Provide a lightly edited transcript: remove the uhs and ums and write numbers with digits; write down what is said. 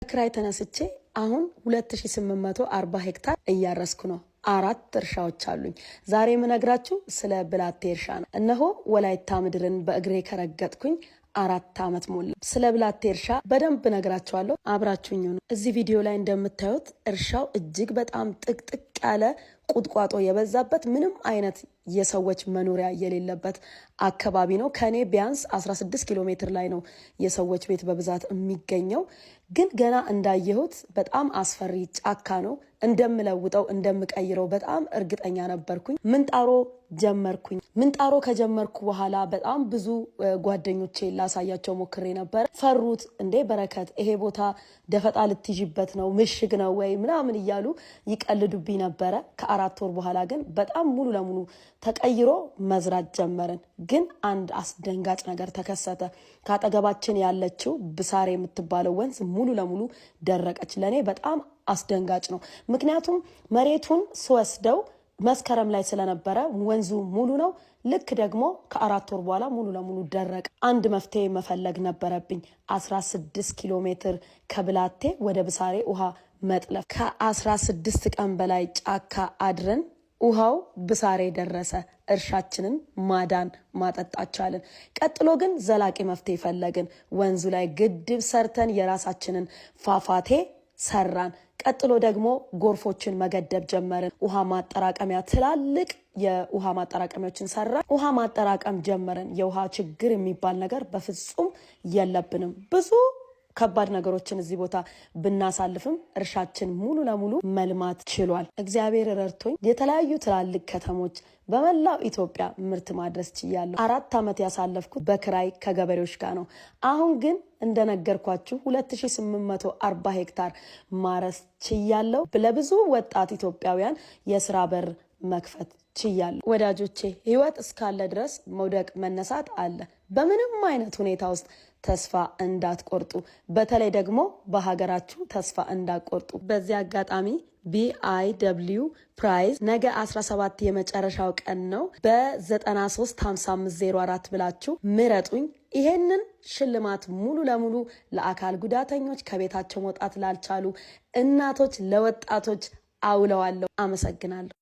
ክራይ ተነስቼ አሁን 2840 ሄክታር እያረስኩ ነው። 4 እርሻዎች አሉኝ። ዛሬ የምነግራችሁ ስለ ብላቴ እርሻ ነው። እነሆ ወላይታ ምድርን በእግሬ ከረገጥኩኝ 4 ዓመት ሞላ። ስለ ብላቴ እርሻ በደንብ ነግራችኋለሁ። አብራችሁኝ ነው። እዚህ ቪዲዮ ላይ እንደምታዩት እርሻው እጅግ በጣም ጥቅጥቅ ያለ ቁጥቋጦ የበዛበት ምንም አይነት የሰዎች መኖሪያ የሌለበት አካባቢ ነው። ከኔ ቢያንስ 16 ኪሎ ሜትር ላይ ነው የሰዎች ቤት በብዛት የሚገኘው። ግን ገና እንዳየሁት በጣም አስፈሪ ጫካ ነው። እንደምለውጠው እንደምቀይረው በጣም እርግጠኛ ነበርኩኝ። ምንጣሮ ጀመርኩኝ። ምንጣሮ ከጀመርኩ በኋላ በጣም ብዙ ጓደኞቼ ላሳያቸው ሞክሬ ነበር። ፈሩት። እንዴ በረከት፣ ይሄ ቦታ ደፈጣ ልትይዥበት ነው ምሽግ ነው ወይ ምናምን እያሉ ይቀልዱብኝ ነበረ። ከ4 ወር በኋላ ግን በጣም ሙሉ ለሙሉ ተቀይሮ መዝራት ጀመርን። ግን አንድ አስደንጋጭ ነገር ተከሰተ። ካጠገባችን ያለችው ብሳሬ የምትባለው ወንዝ ሙሉ ለሙሉ ደረቀች። ለኔ በጣም አስደንጋጭ ነው። ምክንያቱም መሬቱን ስወስደው መስከረም ላይ ስለነበረ ወንዙ ሙሉ ነው። ልክ ደግሞ ከ4 ወር በኋላ ሙሉ ለሙሉ ደረቀ። አንድ መፍትሄ መፈለግ ነበረብኝ። 16 ኪሎ ሜትር ከብላቴ ወደ ብሳሬ ውሃ መጥለፍ። ከ16 ቀን በላይ ጫካ አድረን ውሃው ብሳሬ ደረሰ። እርሻችንን ማዳን ማጠጣት ቻልን። ቀጥሎ ግን ዘላቂ መፍትሄ ፈለግን። ወንዙ ላይ ግድብ ሰርተን የራሳችንን ፏፏቴ ሰራን። ቀጥሎ ደግሞ ጎርፎችን መገደብ ጀመርን። ውሃ ማጠራቀሚያ ትላልቅ የውሃ ማጠራቀሚያዎችን ሰራን። ውሃ ማጠራቀም ጀመርን። የውሃ ችግር የሚባል ነገር በፍጹም የለብንም። ብዙ ከባድ ነገሮችን እዚህ ቦታ ብናሳልፍም እርሻችን ሙሉ ለሙሉ መልማት ችሏል። እግዚአብሔር ረድቶኝ የተለያዩ ትላልቅ ከተሞች በመላው ኢትዮጵያ ምርት ማድረስ ችያለሁ። 4 ዓመት ያሳለፍኩት በክራይ ከገበሬዎች ጋር ነው። አሁን ግን እንደነገርኳችሁ 2840 ሄክታር ማረስ ችያለሁ። ለብዙ ወጣት ኢትዮጵያውያን የስራ በር መክፈት ችያለሁ። ወዳጆቼ፣ ህይወት እስካለ ድረስ መውደቅ መነሳት አለ። በምንም አይነት ሁኔታ ውስጥ ተስፋ እንዳትቆርጡ፣ በተለይ ደግሞ በሀገራችሁ ተስፋ እንዳትቆርጡ። በዚህ አጋጣሚ BIW ፕራይዝ ነገ 17 የመጨረሻው ቀን ነው። በ935504 ብላችሁ ምረጡኝ። ይሄንን ሽልማት ሙሉ ለሙሉ ለአካል ጉዳተኞች፣ ከቤታቸው መውጣት ላልቻሉ እናቶች፣ ለወጣቶች አውለዋለሁ። አመሰግናለሁ።